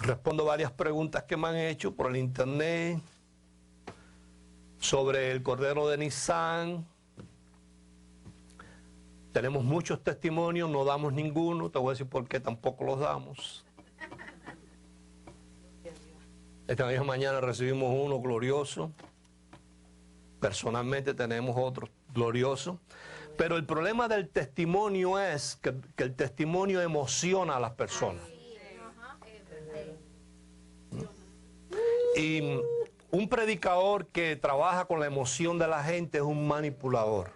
respondo varias preguntas que me han hecho por el internet sobre el Cordero de Nisán. Tenemos muchos testimonios, no damos ninguno. Te voy a decir por qué tampoco los damos. Esta misma mañana recibimos uno glorioso. Personalmente tenemos otro glorioso. Pero el problema del testimonio es que el testimonio emociona a las personas. Y un predicador que trabaja con la emoción de la gente es un manipulador.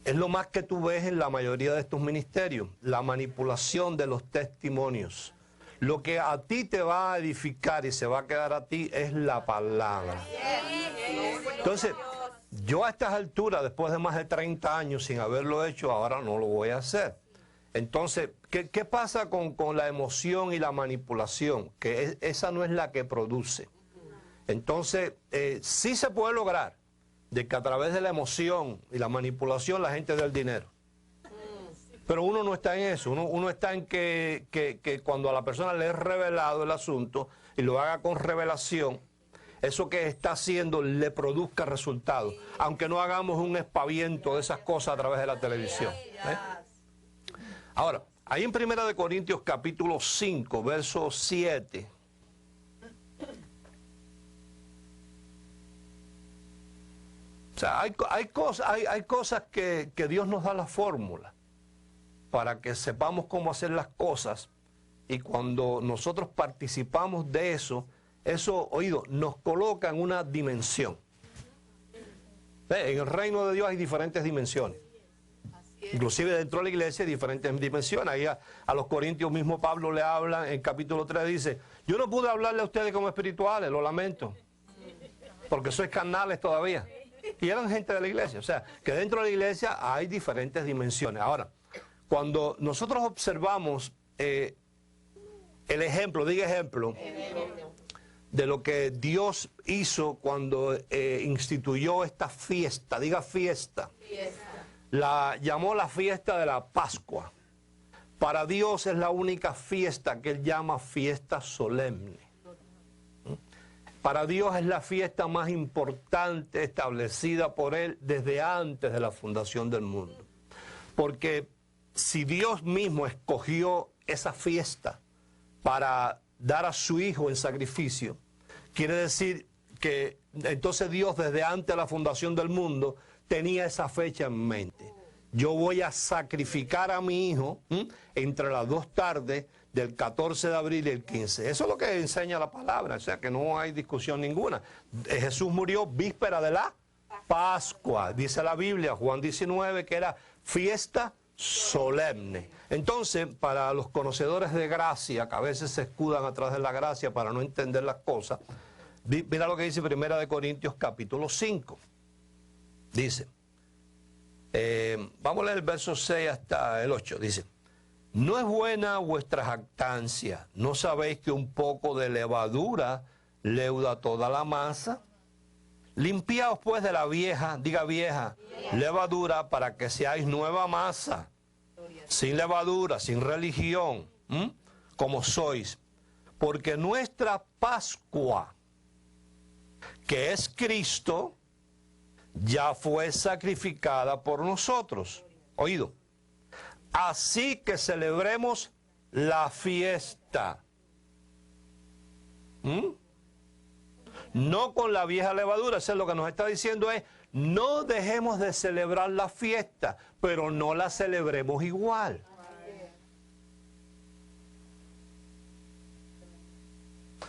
Es lo más que tú ves en la mayoría de estos ministerios, la manipulación de los testimonios. Lo que a ti te va a edificar y se va a quedar a ti es la palabra. Entonces, yo a estas alturas, después de más de 30 años sin haberlo hecho, ahora no lo voy a hacer. Entonces, ¿qué pasa con la emoción y la manipulación? Que esa no es la que produce. Entonces, sí se puede lograr de que a través de la emoción y la manipulación la gente dé el dinero. Pero uno no está en eso. Uno está en que cuando a la persona le es revelado el asunto y lo haga con revelación, eso que está haciendo le produzca resultados. Aunque no hagamos un espaviento de esas cosas a través de la televisión. Ahora, ahí en 1 Corintios capítulo 5, verso 7. O sea, hay cosas que Dios nos da la fórmula para que sepamos cómo hacer las cosas, y cuando nosotros participamos de eso, oído, nos coloca en una dimensión. En el reino de Dios hay diferentes dimensiones. Inclusive dentro de la iglesia hay diferentes dimensiones. Ahí a los corintios mismo Pablo le habla, en capítulo 3 dice, yo no pude hablarle a ustedes como espirituales, lo lamento, porque sois carnales todavía. Y eran gente de la iglesia. O sea, que dentro de la iglesia hay diferentes dimensiones. Ahora, cuando nosotros observamos el ejemplo, diga ejemplo, de lo que Dios hizo cuando instituyó esta fiesta, diga fiesta, la llamó la fiesta de la Pascua. Para Dios es la única fiesta que Él llama fiesta solemne. Para Dios es la fiesta más importante establecida por Él desde antes de la fundación del mundo. Porque si Dios mismo escogió esa fiesta para dar a su Hijo en sacrificio, quiere decir que entonces Dios desde antes de la fundación del mundo tenía esa fecha en mente. Yo voy a sacrificar a mi Hijo entre las 2 tardes del 14 de abril y el 15. Eso es lo que enseña la palabra, o sea que no hay discusión ninguna. Jesús murió víspera de la Pascua, dice la Biblia, Juan 19, que era fiesta solemne. Entonces, para los conocedores de gracia, que a veces se escudan atrás de la gracia para no entender las cosas, mira lo que dice 1 Corintios capítulo 5. Dice, vamos a leer el verso 6 hasta el 8, dice, no es buena vuestra jactancia, ¿no sabéis que un poco de levadura leuda toda la masa? Limpiaos pues de la vieja, diga vieja, levadura, para que seáis nueva masa, sin levadura, sin religión, como sois. Porque nuestra Pascua, que es Cristo, ya fue sacrificada por nosotros. Oído. Así que celebremos la fiesta. No con la vieja levadura. Eso es lo que nos está diciendo es, no dejemos de celebrar la fiesta, pero no la celebremos igual.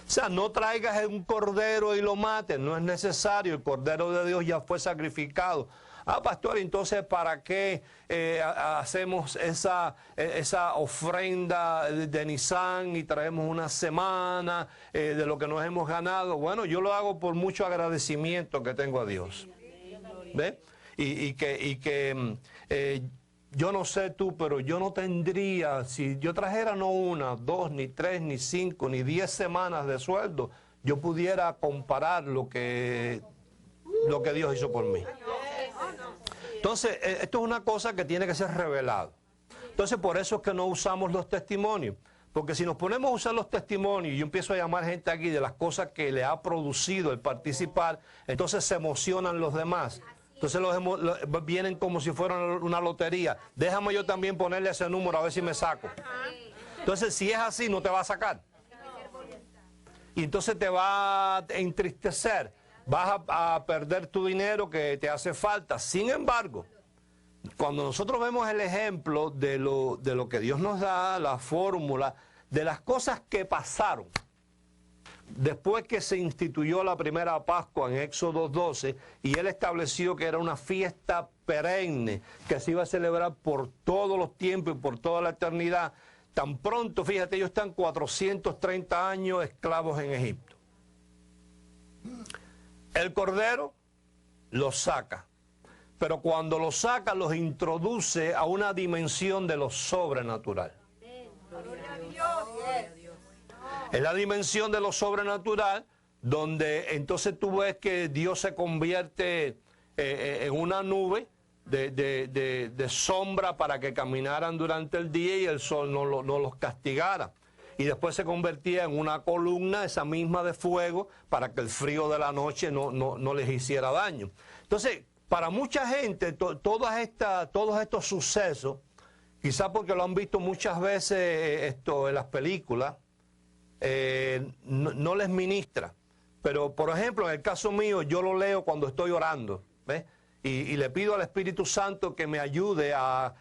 O sea, no traigas un cordero y lo mates, no es necesario, el cordero de Dios ya fue sacrificado. Ah, pastor, entonces, ¿para qué hacemos esa ofrenda de Nisán y traemos una semana de lo que nos hemos ganado? Bueno, yo lo hago por mucho agradecimiento que tengo a Dios. ¿Ve? Y que yo no sé tú, pero yo no tendría, si yo trajera no 1, 2, ni 3, ni 5, ni 10 semanas de sueldo, yo pudiera comparar lo que Dios hizo por mí. Entonces, esto es una cosa que tiene que ser revelado. Entonces, por eso es que no usamos los testimonios, Porque si nos ponemos a usar los testimonios y yo empiezo a llamar gente aquí de las cosas que le ha producido el participar, entonces se emocionan los demás. Entonces vienen como si fuera una lotería. Déjame yo también ponerle ese número a ver si me saco. Entonces, si es así, no te va a sacar. Y entonces te va a entristecer. Vas a perder tu dinero que te hace falta. Sin embargo, cuando nosotros vemos el ejemplo de lo que Dios nos da, la fórmula, de las cosas que pasaron, después que se instituyó la primera Pascua en Éxodo 12, y Él estableció que era una fiesta perenne, que se iba a celebrar por todos los tiempos y por toda la eternidad, tan pronto, fíjate, ellos están 430 años esclavos en Egipto. El Cordero los saca, pero cuando los saca, los introduce a una dimensión de lo sobrenatural. Es la dimensión de lo sobrenatural, donde entonces tú ves que Dios se convierte en una nube de sombra para que caminaran durante el día y el sol no los castigara. Y después se convertía en una columna, esa misma de fuego, para que el frío de la noche no les hiciera daño. Entonces, para mucha gente, todos estos sucesos, quizás porque lo han visto muchas veces en las películas, no les ministra. Pero, por ejemplo, en el caso mío, yo lo leo cuando estoy orando, ¿ves? Y le pido al Espíritu Santo que me ayude a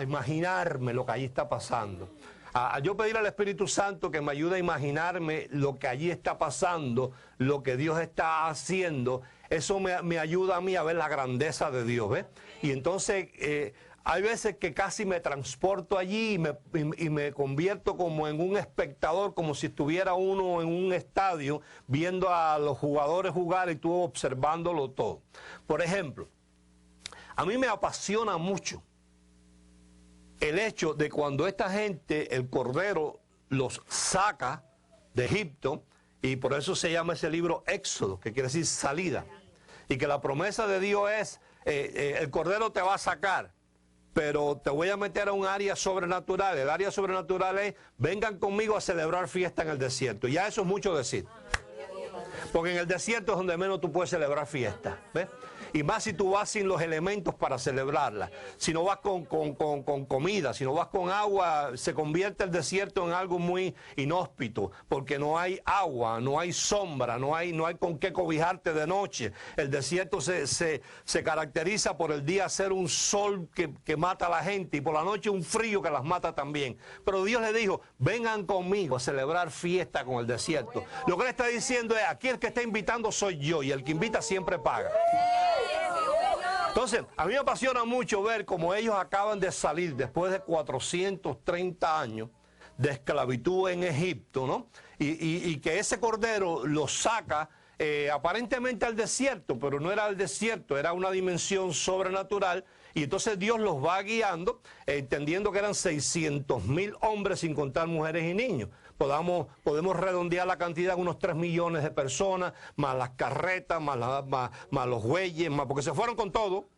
imaginarme lo que allí está pasando. A yo pedir al Espíritu Santo que me ayude a imaginarme lo que allí está pasando, lo que Dios está haciendo. Eso me ayuda a mí a ver la grandeza de Dios, ¿ves? Y entonces hay veces que casi me transporto allí y me convierto como en un espectador, como si estuviera uno en un estadio viendo a los jugadores jugar y tú observándolo todo. Por ejemplo, a mí me apasiona mucho el hecho de cuando esta gente, el Cordero, los saca de Egipto, y por eso se llama ese libro Éxodo, que quiere decir salida, y que la promesa de Dios es, el Cordero te va a sacar, pero te voy a meter a un área sobrenatural. El área sobrenatural es, vengan conmigo a celebrar fiesta en el desierto. Y ya eso es mucho decir, porque en el desierto es donde menos tú puedes celebrar fiesta, ¿ves? Y más si tú vas sin los elementos para celebrarla. Si no vas con comida, si no vas con agua, se convierte el desierto en algo muy inhóspito, porque no hay agua, no hay sombra, no hay con qué cobijarte de noche. El desierto se caracteriza por el día ser un sol que mata a la gente y por la noche un frío que las mata también. Pero Dios le dijo, vengan conmigo a celebrar fiesta con el desierto. Lo que le está diciendo es, aquí el que está invitando soy yo, y el que invita siempre paga. Entonces, a mí me apasiona mucho ver cómo ellos acaban de salir después de 430 años de esclavitud en Egipto, ¿no? Y que ese Cordero los saca aparentemente al desierto, pero no era el desierto, era una dimensión sobrenatural. Y entonces Dios los va guiando, entendiendo que eran 600,000 hombres sin contar mujeres y niños. Podemos redondear la cantidad de unos 3 millones de personas, más las carretas, más los bueyes, porque se fueron con todo.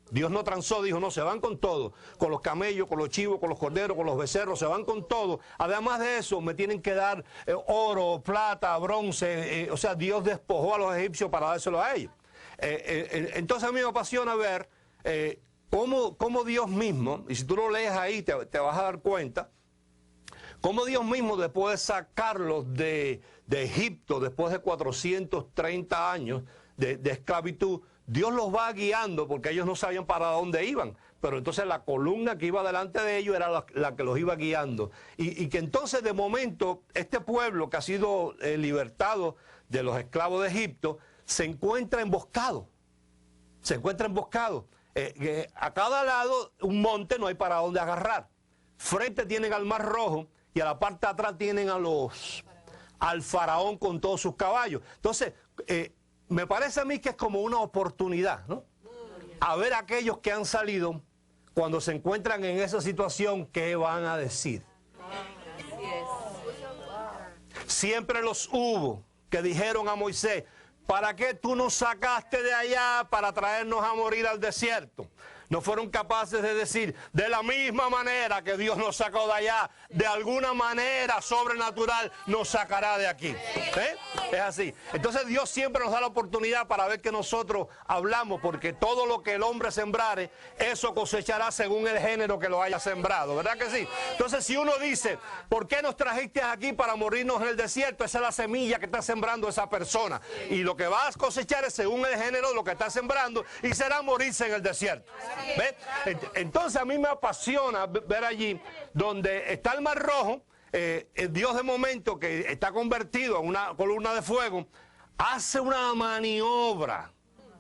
Dios no transó, dijo, no, se van con todo, con los camellos, con los chivos, con los corderos, con los becerros, se van con todo. Además de eso, me tienen que dar oro, plata, bronce, o sea, Dios despojó a los egipcios para dárselo a ellos. Entonces a mí me apasiona ver cómo Dios mismo, y si tú lo lees ahí te vas a dar cuenta, cómo Dios mismo, después de sacarlos de Egipto, después de 430 años de esclavitud, Dios los va guiando porque ellos no sabían para dónde iban. Pero entonces la columna que iba delante de ellos era la que los iba guiando. Y que entonces de momento este pueblo que ha sido libertado de los esclavos de Egipto se encuentra emboscado. Se encuentra emboscado. A cada lado un monte, no hay para dónde agarrar. Frente tienen al Mar Rojo y a la parte de atrás tienen al faraón con todos sus caballos. Entonces, me parece a mí que es como una oportunidad, ¿no? A ver a aquellos que han salido, cuando se encuentran en esa situación, ¿qué van a decir? Siempre los hubo que dijeron a Moisés, ¿para qué tú nos sacaste de allá para traernos a morir al desierto? No fueron capaces de decir, de la misma manera que Dios nos sacó de allá, de alguna manera sobrenatural nos sacará de aquí. Es así. Entonces Dios siempre nos da la oportunidad para ver que nosotros hablamos, porque todo lo que el hombre sembrare, eso cosechará según el género que lo haya sembrado, ¿verdad que sí? Entonces si uno dice, ¿por qué nos trajiste aquí para morirnos en el desierto? Esa es la semilla que está sembrando esa persona. Y lo que va a cosechar es según el género de lo que está sembrando, y será morirse en el desierto. ¿Ves? Entonces a mí me apasiona ver allí donde está el Mar Rojo, el Dios de momento que está convertido en una columna de fuego, hace una maniobra.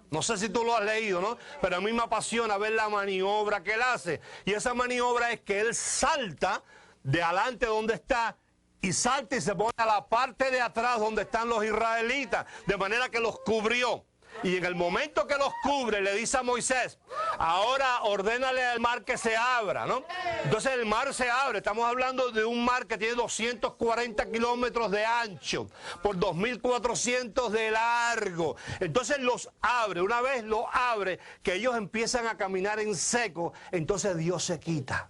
No sé si tú lo has leído, ¿no? Pero a mí me apasiona ver la maniobra que él hace. Y esa maniobra es que él salta de adelante donde está, y salta y se pone a la parte de atrás donde están los israelitas, de manera que los cubrió. Y en el momento que los cubre, le dice a Moisés, ahora ordénale al mar que se abra, ¿no? Entonces el mar se abre. Estamos hablando de un mar que tiene 240 kilómetros de ancho por 2.400 de largo. Entonces los abre. Una vez los abre, que ellos empiezan a caminar en seco, entonces Dios se quita.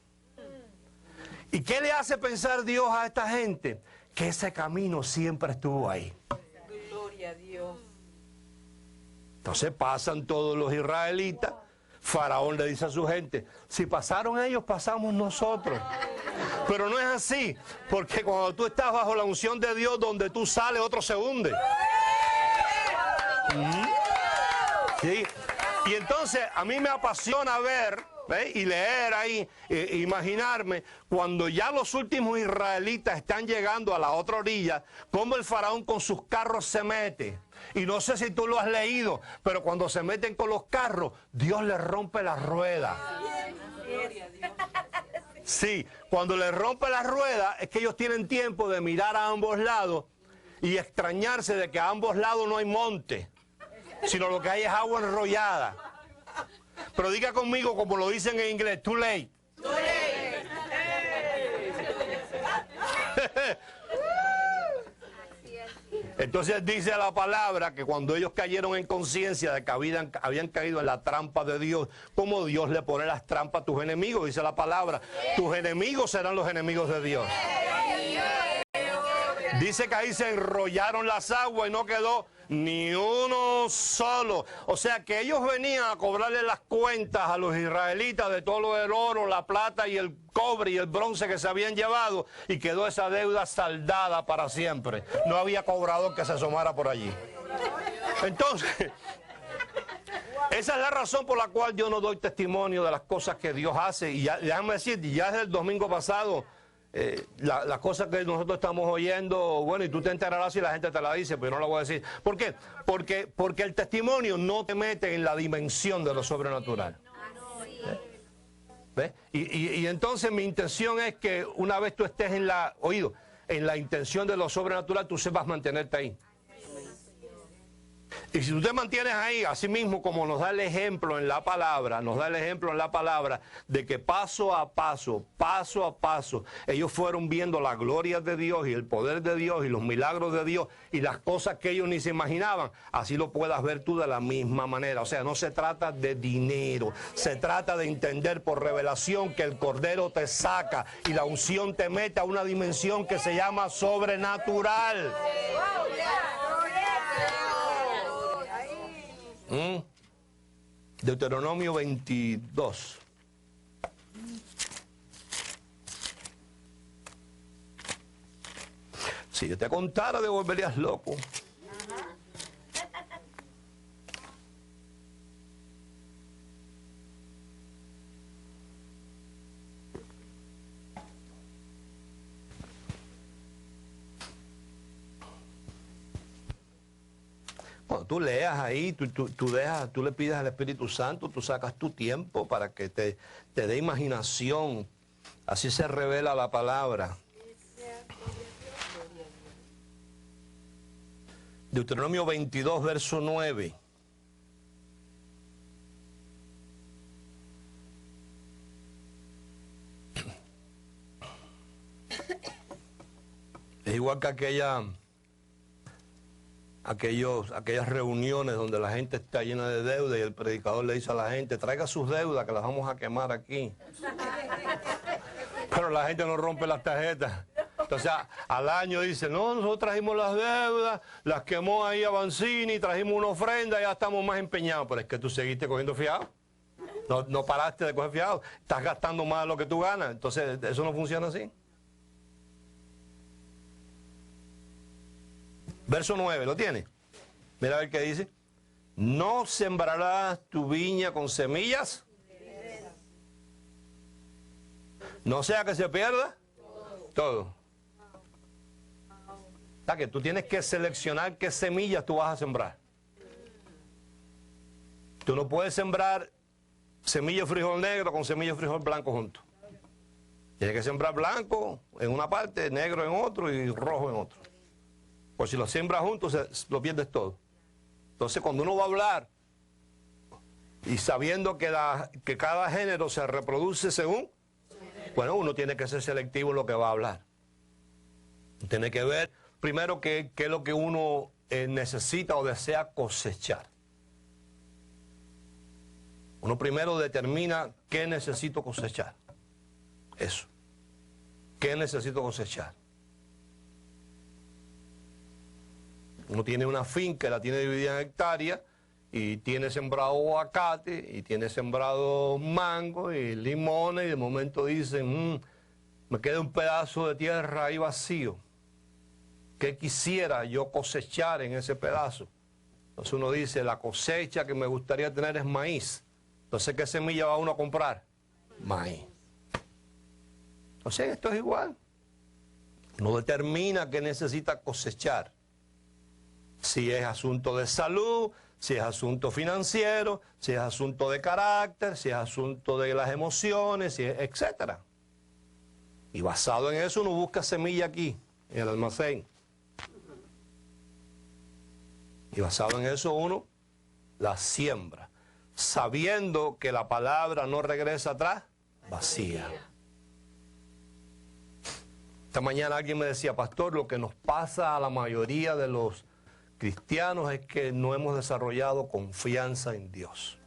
¿Y qué le hace pensar Dios a esta gente? Que ese camino siempre estuvo ahí. Gloria a Dios. Entonces pasan todos los israelitas. Faraón le dice a su gente, si pasaron ellos, pasamos nosotros. Pero no es así, porque cuando tú estás bajo la unción de Dios, donde tú sales, otro se hunde. ¿Sí? Y entonces a mí me apasiona ver, ¿ves? Y leer ahí, imaginarme, cuando ya los últimos israelitas están llegando a la otra orilla, cómo el faraón con sus carros se mete. Y no sé si tú lo has leído, pero cuando se meten con los carros, Dios les rompe la rueda. Sí, cuando les rompe la rueda es que ellos tienen tiempo de mirar a ambos lados y extrañarse de que a ambos lados no hay monte, sino lo que hay es agua enrollada. Pero diga conmigo, como lo dicen en inglés, too late. Too late. Entonces dice la palabra que cuando ellos cayeron en conciencia de que habían caído en la trampa de Dios, como Dios le pone las trampas a tus enemigos, dice la palabra, tus enemigos serán los enemigos de Dios. Dice que ahí se enrollaron las aguas y no quedó ni uno solo. O sea que ellos venían a cobrarle las cuentas a los israelitas de todo lo del oro, la plata y el cobre y el bronce que se habían llevado, y quedó esa deuda saldada para siempre. No había cobrador que se asomara por allí. Entonces, esa es la razón por la cual yo no doy testimonio de las cosas que Dios hace. Y ya, déjame decir, ya desde el domingo pasado, la cosa que nosotros estamos oyendo, bueno, y tú te enterarás si la gente te la dice, pero yo no la voy a decir. ¿Por qué? Porque el testimonio no te mete en la dimensión de lo sobrenatural. ¿Ves? Y entonces mi intención es que una vez tú estés en la intención de lo sobrenatural, tú sepas mantenerte ahí. Y si tú te mantienes ahí, así mismo como nos da el ejemplo en la palabra, de que paso a paso, ellos fueron viendo la gloria de Dios y el poder de Dios y los milagros de Dios y las cosas que ellos ni se imaginaban, así lo puedas ver tú de la misma manera. O sea, no se trata de dinero, se trata de entender por revelación que el Cordero te saca y la unción te mete a una dimensión que se llama sobrenatural. Deuteronomio 22. Si yo te contara, te volverías loco. Cuando tú leas ahí, tú le pides al Espíritu Santo, tú sacas tu tiempo para que te dé imaginación. Así se revela la palabra. Deuteronomio 22, verso 9. Es igual que aquellas reuniones donde la gente está llena de deuda y el predicador le dice a la gente, traiga sus deudas que las vamos a quemar aquí. Pero la gente no rompe las tarjetas. Entonces al año dice, no, nosotros trajimos las deudas, las quemó ahí a Banzini, trajimos una ofrenda, ya estamos más empeñados. Pero es que tú seguiste cogiendo fiado. No paraste de coger fiado. Estás gastando más de lo que tú ganas. Entonces eso no funciona así. Verso 9, ¿lo tiene? Mira a ver qué dice. No sembrarás tu viña con semillas. No sea que se pierda todo. O sea que tú tienes que seleccionar qué semillas tú vas a sembrar. Tú no puedes sembrar semilla de frijol negro con semilla de frijol blanco juntos. Tienes que sembrar blanco en una parte, negro en otro y rojo en otro. Pues si lo siembras juntos, lo pierdes todo. Entonces, cuando uno va a hablar, y sabiendo que cada género se reproduce según, bueno, uno tiene que ser selectivo en lo que va a hablar. Tiene que ver, primero, qué es lo que uno necesita o desea cosechar. Uno primero determina qué necesito cosechar. Eso. ¿Qué necesito cosechar? Uno tiene una finca, la tiene dividida en hectáreas y tiene sembrado aguacate y tiene sembrado mango y limones y de momento dicen, me queda un pedazo de tierra ahí vacío. ¿Qué quisiera yo cosechar en ese pedazo? Entonces uno dice, la cosecha que me gustaría tener es maíz. Entonces, ¿qué semilla va uno a comprar? Maíz. Entonces, esto es igual. Uno determina qué necesita cosechar. Si es asunto de salud, si es asunto financiero, si es asunto de carácter, si es asunto de las emociones, si es, etcétera. Y basado en eso uno busca semilla aquí, en el almacén. Y basado en eso uno la siembra, sabiendo que la palabra no regresa atrás, vacía. Esta mañana alguien me decía, pastor, lo que nos pasa a la mayoría de los cristianos es que no hemos desarrollado confianza en Dios.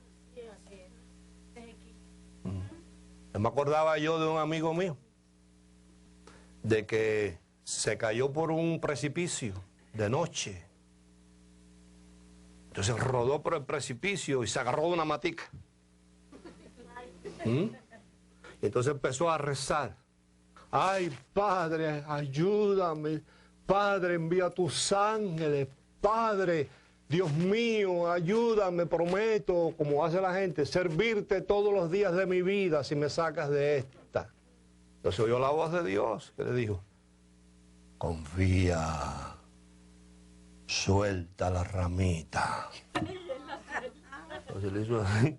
Me acordaba yo de un amigo mío, de que se cayó por un precipicio de noche. Entonces rodó por el precipicio y se agarró de una matica. Y entonces empezó a rezar. Ay, Padre, ayúdame. Padre, envía tus ángeles. Padre, Dios mío, ayúdame, prometo, como hace la gente, servirte todos los días de mi vida si me sacas de esta. Entonces oyó la voz de Dios que le dijo, confía, suelta la ramita. Entonces le hizo así,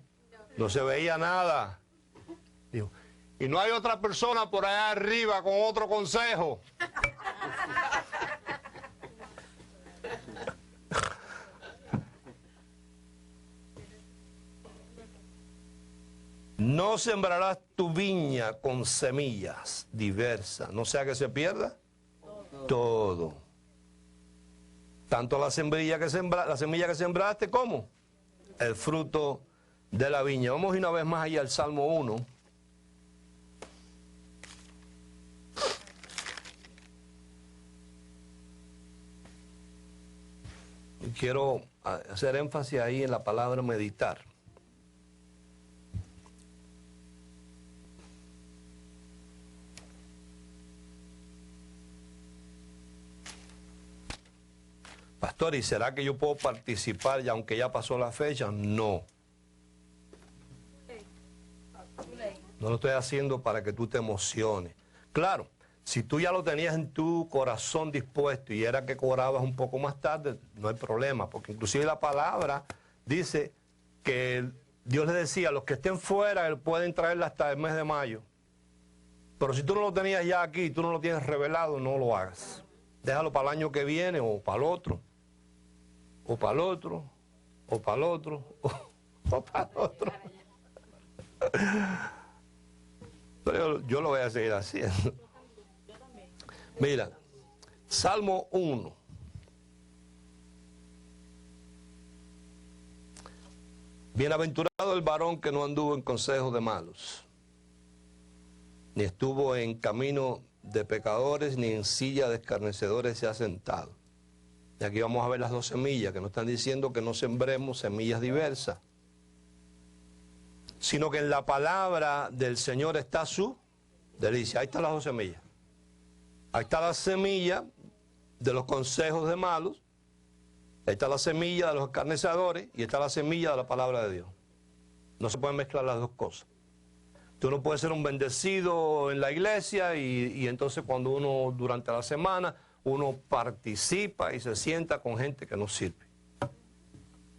no se veía nada. Dijo, y no hay otra persona por allá arriba con otro consejo. No sembrarás tu viña con semillas diversas, no sea que se pierda todo. Tanto la semilla que sembraste como el fruto de la viña. Vamos una vez más allá al Salmo 1. Y quiero hacer énfasis ahí en la palabra meditar. Pastor, ¿y será que yo puedo participar ya aunque ya pasó la fecha? No. No lo estoy haciendo para que tú te emociones. Claro, si tú ya lo tenías en tu corazón dispuesto y era que cobrabas un poco más tarde, no hay problema, porque inclusive la palabra dice que Dios le decía, a los que estén fuera pueden traerla hasta el mes de mayo. Pero si tú no lo tenías ya aquí, tú no lo tienes revelado, no lo hagas. Déjalo para el año que viene o para el otro. O para el otro, o para el otro, o para el otro. Pero yo lo voy a seguir haciendo. Mira, Salmo 1. Bienaventurado el varón que no anduvo en consejos de malos, ni estuvo en camino de pecadores, ni en silla de escarnecedores se ha sentado. Y aquí vamos a ver las dos semillas, que nos están diciendo que no sembremos semillas diversas, sino que en la palabra del Señor está su delicia. Ahí están las dos semillas. Ahí está la semilla de los consejos de malos, ahí está la semilla de los escarnecedores y está la semilla de la palabra de Dios. No se pueden mezclar las dos cosas. Tú no puedes ser un bendecido en la iglesia y entonces cuando uno durante la semana uno participa y se sienta con gente que no sirve.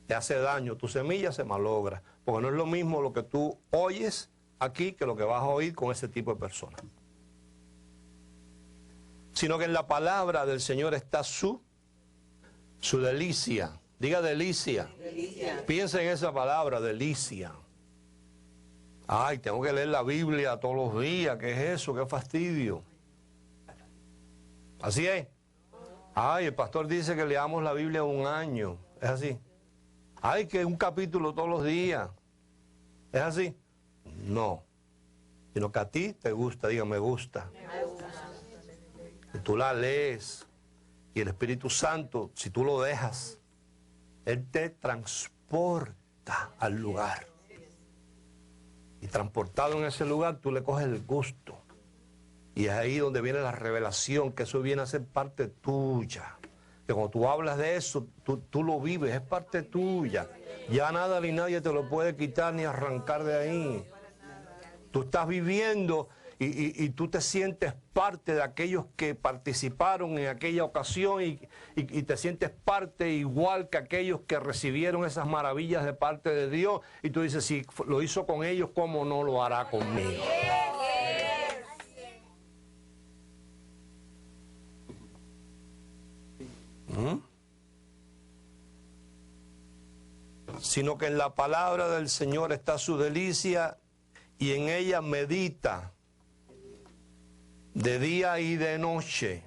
Te hace daño, tu semilla se malogra, porque no es lo mismo lo que tú oyes aquí que lo que vas a oír con ese tipo de personas. Sino que en la palabra del Señor está su delicia. Diga delicia. Delicia. Piensa en esa palabra, delicia. Ay, tengo que leer la Biblia todos los días. ¿Qué es eso? ¿Qué fastidio? ¿Así es? Ay, el pastor dice que leamos la Biblia un año. ¿Es así? Ay, que un capítulo todos los días. ¿Es así? No. Sino que a ti te gusta, diga, me gusta. Y tú la lees. Y el Espíritu Santo, si tú lo dejas, Él te transporta al lugar. Y transportado en ese lugar, tú le coges el gusto. Y es ahí donde viene la revelación, que eso viene a ser parte tuya. Que cuando tú hablas de eso, tú lo vives, es parte tuya. Ya nada ni nadie te lo puede quitar ni arrancar de ahí. Tú estás viviendo y tú te sientes parte de aquellos que participaron en aquella ocasión y te sientes parte igual que aquellos que recibieron esas maravillas de parte de Dios. Y tú dices, si lo hizo con ellos, ¿cómo no lo hará conmigo? Sino que en la palabra del Señor está su delicia y en ella medita de día y de noche.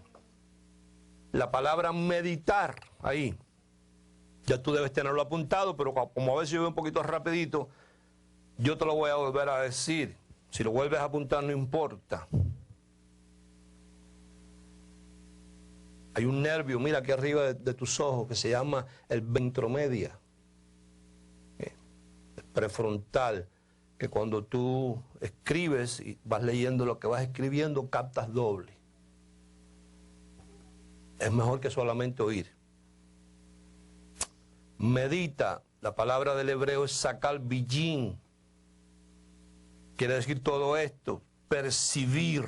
La palabra meditar, ahí, ya tú debes tenerlo apuntado, pero como a veces yo veo un poquito rapidito, yo te lo voy a volver a decir. Si lo vuelves a apuntar no importa. Hay un nervio, mira aquí arriba de tus ojos, que se llama el ventromedia, el prefrontal, que cuando tú escribes y vas leyendo lo que vas escribiendo, captas doble. Es mejor que solamente oír. Medita, la palabra del hebreo es sakal bijin. Quiere decir todo esto, percibir.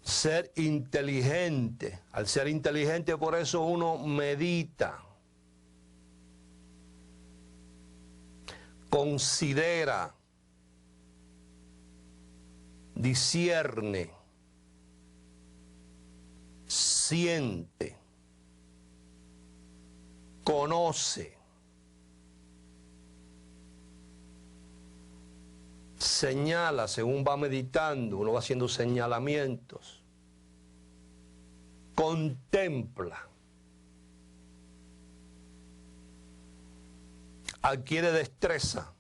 Ser inteligente. Al ser inteligente, por eso uno medita. Considera. Discierne. Siente. Conoce. Señala según va meditando, uno va haciendo señalamientos. Contempla. Adquiere destreza.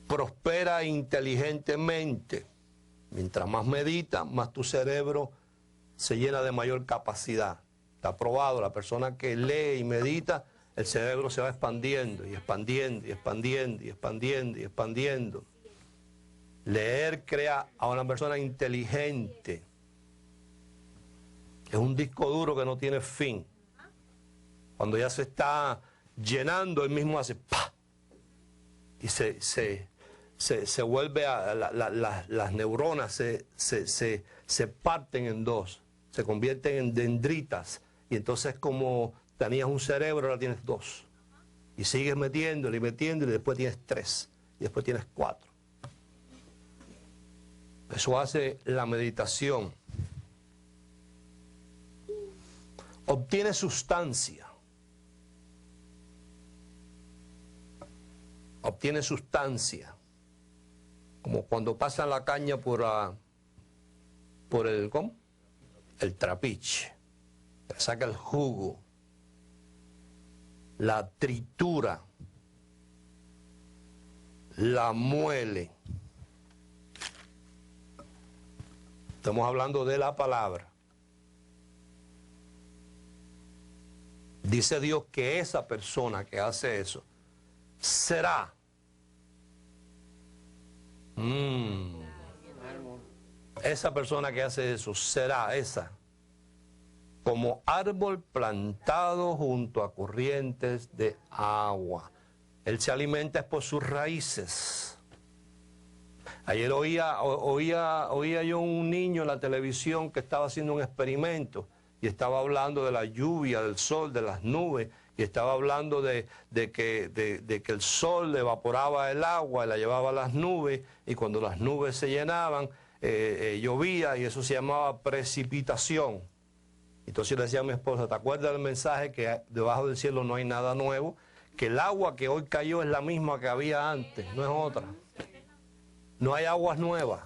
Prospera inteligentemente. Mientras más medita, más tu cerebro se llena de mayor capacidad. Está probado, la persona que lee y medita, el cerebro se va expandiendo y expandiendo y expandiendo y expandiendo y expandiendo. Leer crea a una persona inteligente. Es un disco duro que no tiene fin. Cuando ya se está llenando, él mismo hace ¡pa! Y se vuelve a las neuronas se parten en dos, se convierten en dendritas. Y entonces como tenías un cerebro, ahora tienes dos. Y sigues metiéndole y metiéndole, y después tienes 3, y después tienes 4. Eso hace la meditación. Obtiene sustancia. Obtiene sustancia. Como cuando pasan la caña por el, ¿cómo? El trapiche. le saca el jugo, la tritura, la muele. Estamos hablando de la palabra. Dice Dios que esa persona que hace eso será esa persona que hace eso será esa como árbol plantado junto a corrientes de agua. Él se alimenta por sus raíces. Ayer oía yo un niño en la televisión que estaba haciendo un experimento y estaba hablando de la lluvia, del sol, de las nubes, y estaba hablando de que el sol evaporaba el agua y la llevaba a las nubes, y cuando las nubes se llenaban, llovía, y eso se llamaba precipitación. Entonces yo le decía a mi esposa, ¿te acuerdas del mensaje que debajo del cielo no hay nada nuevo? Que el agua que hoy cayó es la misma que había antes, no es otra. No hay aguas nuevas.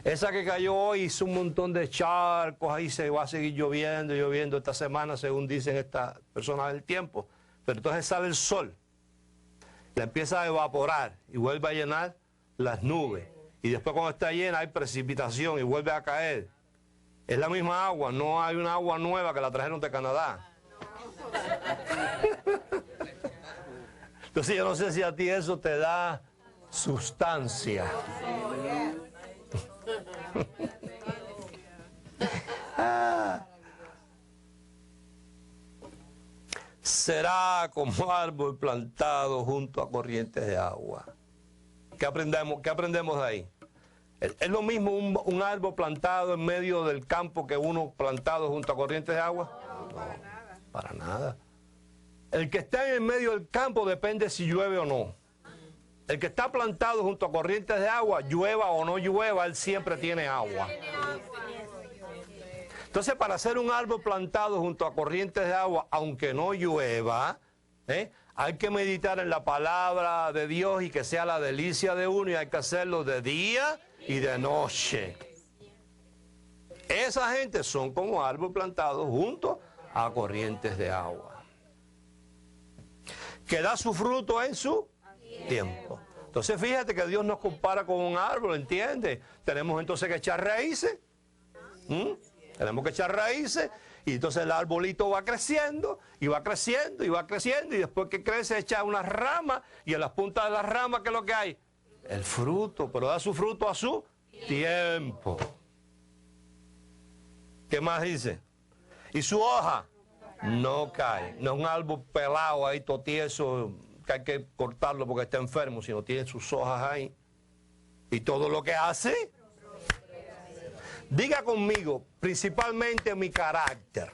Esa que cayó hoy hizo un montón de charcos, ahí se va a seguir lloviendo esta semana, según dicen estas personas del tiempo. Pero entonces sale el sol, la empieza a evaporar y vuelve a llenar las nubes. Y después cuando está llena hay precipitación y vuelve a caer. Es la misma agua, no hay una agua nueva que la trajeron de Canadá. Entonces yo no sé si a ti eso te da sustancia. Será como árbol plantado junto a corrientes de agua. ¿Qué aprendemos de ahí? ¿Es lo mismo un árbol plantado en medio del campo que uno plantado junto a corrientes de agua? No, para nada. El que está en el medio del campo depende si llueve o no. El que está plantado junto a corrientes de agua, llueva o no llueva, él siempre tiene agua. Entonces, para hacer un árbol plantado junto a corrientes de agua, aunque no llueva, hay que meditar en la palabra de Dios y que sea la delicia de uno, y hay que hacerlo de día y de noche. Esa gente son como árbol plantado junto a corrientes de agua, que da su fruto en su tiempo. Entonces fíjate que Dios nos compara con un árbol, ¿entiendes? Tenemos entonces que echar raíces. Tenemos que echar raíces, y entonces el arbolito va creciendo, y va creciendo, y va creciendo, y después que crece echa unas ramas, y en las puntas de las ramas, ¿qué es lo que hay? El fruto, pero da su fruto a su tiempo. ¿Qué más dice? Y su hoja no cae. No es un árbol pelado ahí, todo tieso, que hay que cortarlo porque está enfermo, sino tiene sus hojas ahí. Y todo lo que hace, diga conmigo, principalmente mi carácter.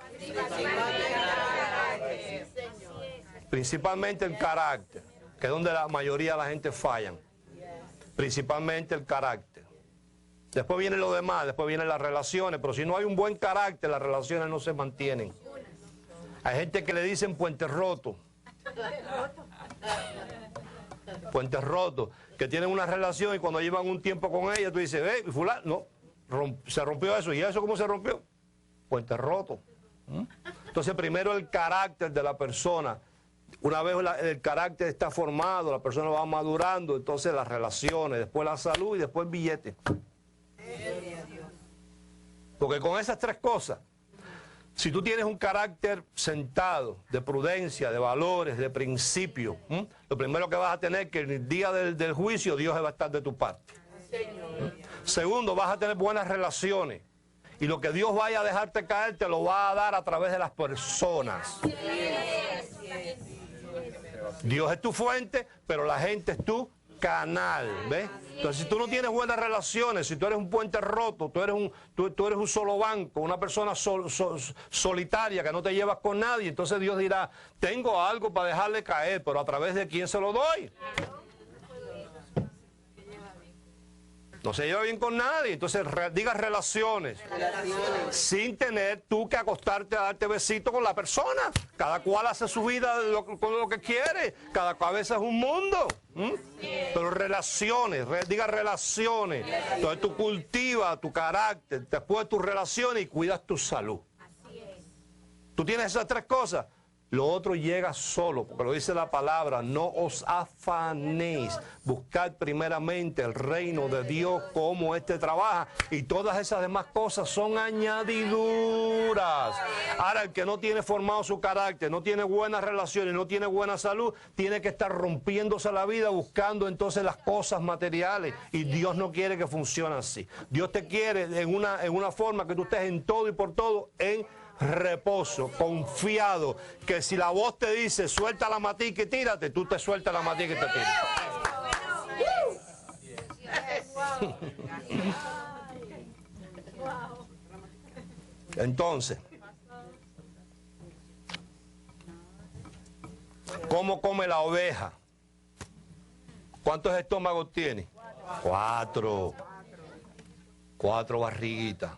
Principalmente el carácter, que es donde la mayoría de la gente fallan. Principalmente el carácter. Después viene lo demás, después vienen las relaciones, pero si no hay un buen carácter, las relaciones no se mantienen. Hay gente que le dicen puente roto. Puente roto, que tienen una relación y cuando llevan un tiempo con ella, tú dices, fulano, no, se rompió eso. ¿Y eso cómo se rompió? Puente roto. Entonces primero el carácter de la persona. Una vez el carácter está formado, la persona va madurando, entonces las relaciones, después la salud y después el billete. Porque con esas tres cosas, si tú tienes un carácter sentado, de prudencia, de valores, de principio, lo primero que vas a tener es que en el día del juicio Dios va a estar de tu parte. Segundo, vas a tener buenas relaciones. Y lo que Dios vaya a dejarte caer, te lo va a dar a través de las personas. Dios es tu fuente, pero la gente es tu canal, ¿ves? Entonces, si tú no tienes buenas relaciones, si tú eres un puente roto, tú eres un solo banco, una persona solitaria que no te llevas con nadie, entonces Dios dirá, tengo algo para dejarle caer, pero ¿a través de quién se lo doy? No se lleva bien con nadie, entonces diga relaciones. Sin tener tú que acostarte a darte besito con la persona. Cada cual hace su vida con lo que quiere, cada cabeza es un mundo. Pero relaciones, diga relaciones. Entonces tú cultivas tu carácter, después tus relaciones y cuidas tu salud. Tú tienes esas tres cosas. Lo otro llega solo, porque lo dice la palabra, no os afanéis, buscad primeramente el reino de Dios, como éste trabaja, y todas esas demás cosas son añadiduras. Ahora, el que no tiene formado su carácter, no tiene buenas relaciones, no tiene buena salud, tiene que estar rompiéndose la vida buscando entonces las cosas materiales, y Dios no quiere que funcione así. Dios te quiere en una forma que tú estés en todo y por todo en reposo, confiado, que si la voz te dice suelta la matica y tírate, tú te sueltas la matica y te tiras. Entonces, ¿cómo come la oveja? ¿Cuántos estómagos tiene? 4 barriguitas.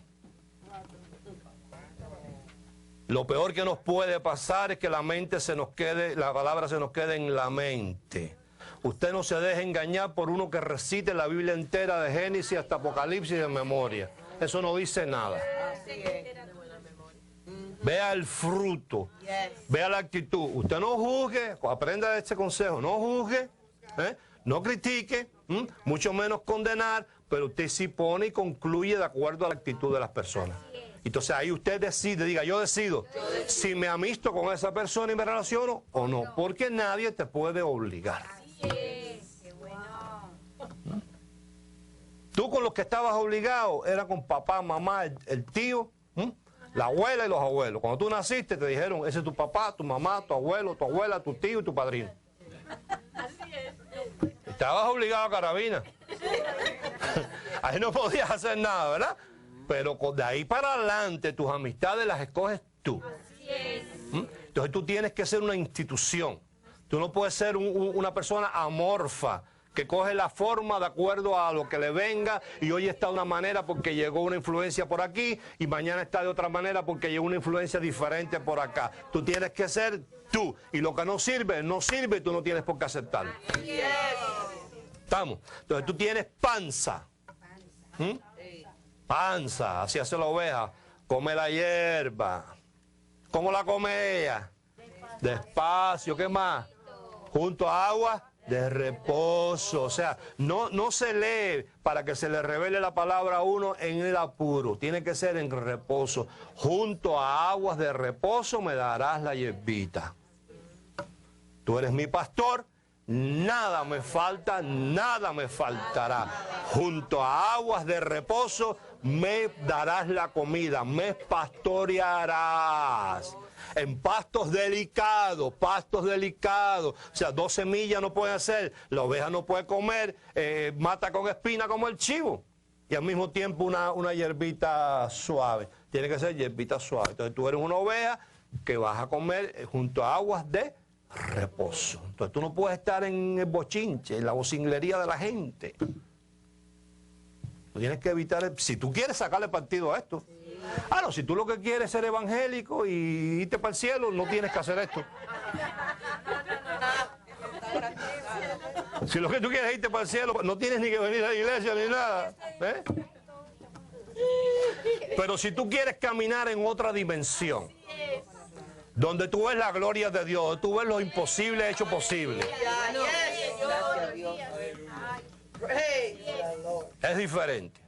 Lo peor que nos puede pasar es que la mente se nos quede, la palabra se nos quede en la mente. Usted no se deje engañar por uno que recite la Biblia entera de Génesis hasta Apocalipsis de memoria. Eso no dice nada. Vea el fruto, vea la actitud. Usted no juzgue, aprenda de este consejo, no juzgue, no critique, mucho menos condenar, pero usted sí pone y concluye de acuerdo a la actitud de las personas. Entonces ahí usted decide, diga, yo decido si me amisto con esa persona y me relaciono o no, porque nadie te puede obligar. Tú con los que estabas obligado era con papá, mamá, el tío, la abuela y los abuelos. Cuando tú naciste te dijeron, ese es tu papá, tu mamá, tu abuelo, tu abuela, tu tío y tu padrino. Estabas obligado a carabina. Ahí no podías hacer nada, ¿verdad? Pero de ahí para adelante tus amistades las escoges tú. Entonces tú tienes que ser una institución. Tú no puedes ser una persona amorfa que coge la forma de acuerdo a lo que le venga y hoy está de una manera porque llegó una influencia por aquí y mañana está de otra manera porque llegó una influencia diferente por acá. Tú tienes que ser tú y lo que no sirve, no sirve y tú no tienes por qué aceptarlo. ¿Estamos? Entonces tú tienes panza. Panza, así hace la oveja, come la hierba. ¿Cómo la come ella? Despacio, ¿qué más? Junto a agua de reposo. O sea, no se lee para que se le revele la palabra a uno en el apuro. Tiene que ser en reposo. Junto a aguas de reposo me darás la hierbita. Tú eres mi pastor. Nada me falta, nada me faltará. Junto a aguas de reposo me darás la comida, me pastorearás. En pastos delicados, O sea, 2 semillas no pueden hacer, la oveja no puede comer, mata con espina como el chivo. Y al mismo tiempo una hierbita suave. Tiene que ser hierbita suave. Entonces tú eres una oveja que vas a comer junto a aguas de reposo. Entonces tú no puedes estar en el bochinche, en la vocinglería de la gente. Tú tienes que evitar, si tú quieres sacarle partido a esto. Ah, no, si tú lo que quieres es ser evangélico y irte para el cielo, no tienes que hacer esto. Si lo que tú quieres es irte para el cielo, no tienes ni que venir a la iglesia ni nada. Pero si tú quieres caminar en otra dimensión, donde tú ves la gloria de Dios, donde tú ves lo imposible hecho posible. Es diferente.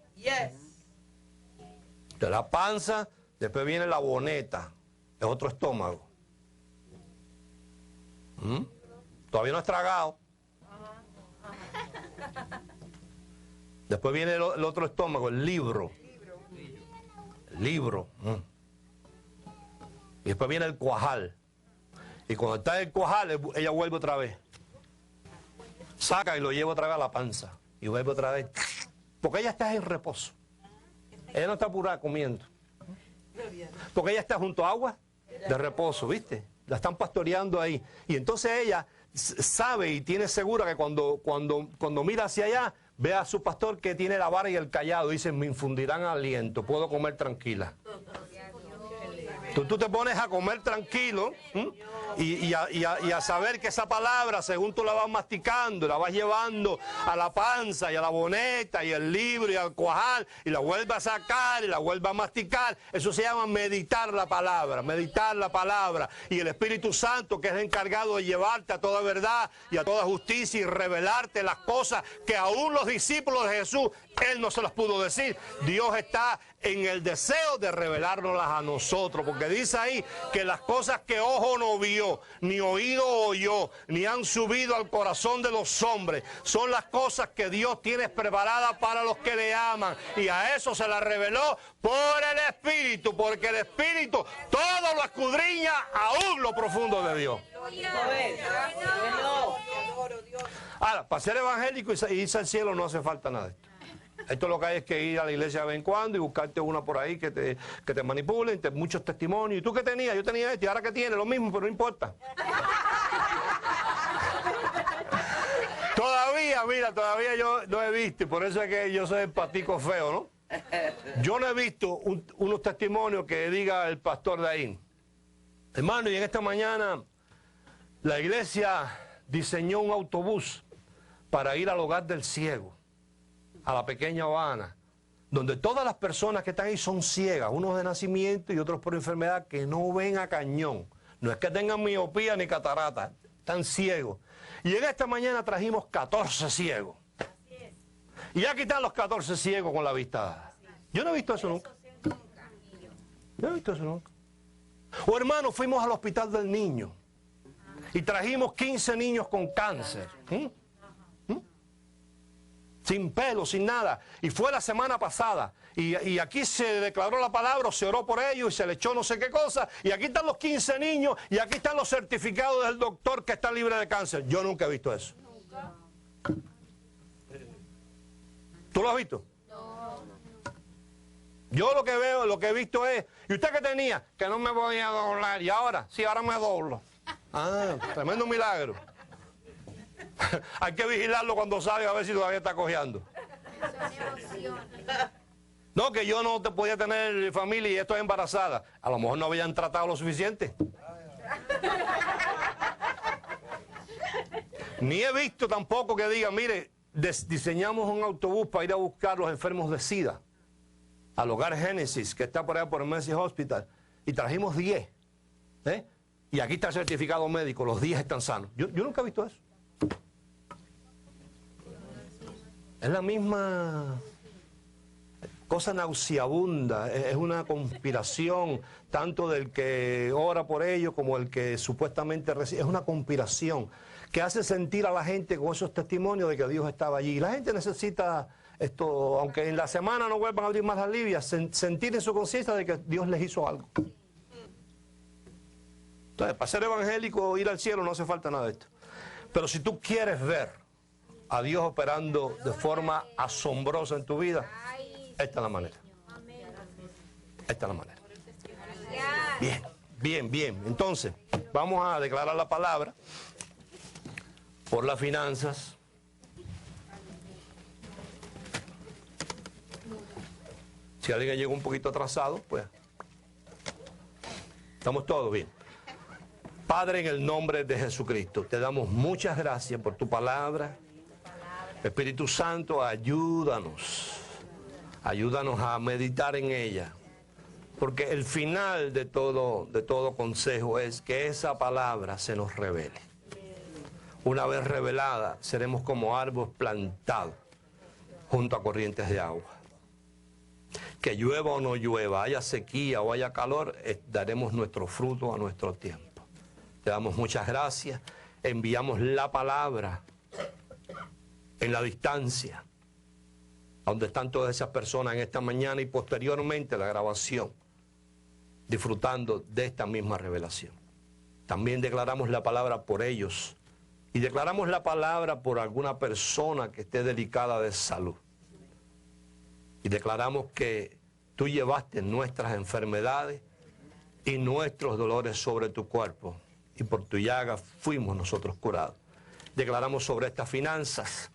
De la panza, después viene la boneta, es otro estómago. Todavía no has tragado. Después viene el otro estómago, el libro. El libro. Y después viene el cuajal. Y cuando está el cuajal, ella vuelve otra vez. Saca y lo lleva otra vez a la panza. Y vuelve otra vez. Porque ella está en reposo. Ella no está apurada comiendo. Porque ella está junto a agua de reposo, ¿viste? La están pastoreando ahí. Y entonces ella sabe y tiene segura que cuando mira hacia allá, ve a su pastor que tiene la vara y el cayado. Dice, me infundirán aliento, puedo comer tranquila. Tú te pones a comer tranquilo y a saber que esa palabra, según tú la vas masticando, la vas llevando a la panza y a la boneta y el libro y al cuajal y la vuelves a sacar y la vuelves a masticar. Eso se llama meditar la palabra, meditar la palabra. Y el Espíritu Santo, que es el encargado de llevarte a toda verdad y a toda justicia y revelarte las cosas que aún los discípulos de Jesús, Él no se las pudo decir. Dios está en el deseo de revelárnoslas a nosotros, porque dice ahí que las cosas que ojo no vio, ni oído oyó, ni han subido al corazón de los hombres, son las cosas que Dios tiene preparadas para los que le aman, y a eso se las reveló por el Espíritu, porque el Espíritu todo lo escudriña aún lo profundo de Dios. Ahora, para ser evangélico y irse al cielo no hace falta nada de esto. Esto lo que hay es que ir a la iglesia de vez en cuando y buscarte una por ahí que te manipulen, muchos testimonios. ¿Y tú qué tenías? Yo tenía esto y ahora que tienes, lo mismo, pero no importa. Todavía yo no he visto, y por eso es que yo soy el patico feo, ¿no? Yo no he visto unos testimonios que diga el pastor de ahí. Hermano, y en esta mañana la iglesia diseñó un autobús para ir al hogar del ciego, a la pequeña Habana, donde todas las personas que están ahí son ciegas, unos de nacimiento y otros por enfermedad, que no ven a cañón. No es que tengan miopía ni catarata, están ciegos. Y en esta mañana trajimos 14 ciegos. Y aquí están los 14 ciegos con la vista dada. Yo no he visto eso nunca. Yo no he visto eso nunca. O hermano, fuimos al hospital del niño y trajimos 15 niños con cáncer. Sin pelo, sin nada. Y fue la semana pasada. Y aquí se declaró la palabra, se oró por ellos y se le echó no sé qué cosa. Y aquí están los 15 niños y aquí están los certificados del doctor que está libre de cáncer. Yo nunca he visto eso. Nunca. ¿Tú lo has visto? No. Yo lo que veo, lo que he visto es, ¿y usted qué tenía? Que no me voy a doblar. ¿Y ahora? Sí, ahora me doblo. Ah, tremendo milagro. Hay que vigilarlo cuando salga a ver si todavía está cojeando. No, que yo no te podía tener familia y estoy embarazada. A lo mejor no habían tratado lo suficiente. Ni he visto tampoco que digan, mire, diseñamos un autobús para ir a buscar los enfermos de SIDA al hogar Génesis, que está por allá por el Mercy Hospital, y trajimos 10. Y aquí está el certificado médico, los 10 están sanos. Yo nunca he visto eso. Es la misma cosa nauseabunda, es una conspiración, tanto del que ora por ello como el que supuestamente recibe. Es una conspiración que hace sentir a la gente con esos testimonios de que Dios estaba allí. Y la gente necesita esto, aunque en la semana no vuelvan a abrir más las Biblias, sentir en su conciencia de que Dios les hizo algo. Entonces, para ser evangélico, ir al cielo, no hace falta nada de esto. Pero si tú quieres ver a Dios operando de forma asombrosa en tu vida, esta es la manera. Esta es la manera. Bien. Entonces, vamos a declarar la palabra por las finanzas. Si alguien llegó un poquito atrasado, pues estamos todos bien. Padre, en el nombre de Jesucristo, te damos muchas gracias por tu palabra. Espíritu Santo, ayúdanos a meditar en ella, porque el final de todo consejo es que esa palabra se nos revele. Una vez revelada, seremos como árboles plantados junto a corrientes de agua. Que llueva o no llueva, haya sequía o haya calor, daremos nuestro fruto a nuestro tiempo. Te damos muchas gracias, enviamos la palabra en la distancia, donde están todas esas personas en esta mañana y posteriormente la grabación, disfrutando de esta misma revelación. También declaramos la palabra por ellos y declaramos la palabra por alguna persona que esté delicada de salud. Y declaramos que tú llevaste nuestras enfermedades y nuestros dolores sobre tu cuerpo y por tu llaga fuimos nosotros curados. Declaramos sobre estas finanzas.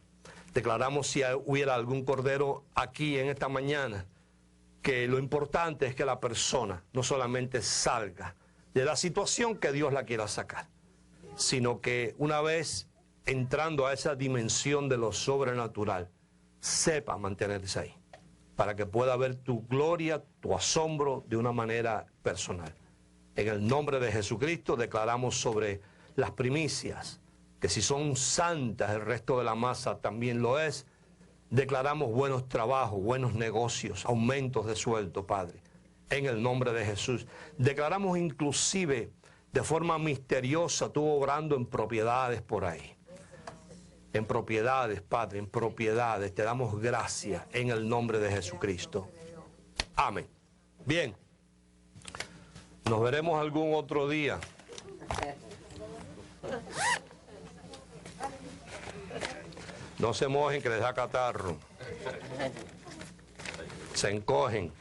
Declaramos si hubiera algún cordero aquí en esta mañana que lo importante es que la persona no solamente salga de la situación que Dios la quiera sacar, sino que una vez entrando a esa dimensión de lo sobrenatural, sepa mantenerse ahí, para que pueda ver tu gloria, tu asombro de una manera personal. En el nombre de Jesucristo declaramos sobre las primicias, que si son santas el resto de la masa también lo es. Declaramos buenos trabajos, buenos negocios, aumentos de sueldo, Padre, en el nombre de Jesús. Declaramos inclusive de forma misteriosa tú obrando en propiedades por ahí. En propiedades, Padre, en propiedades. Te damos gracias en el nombre de Jesucristo. Amén. Bien. Nos veremos algún otro día. No se mojen que les da catarro. Se encogen.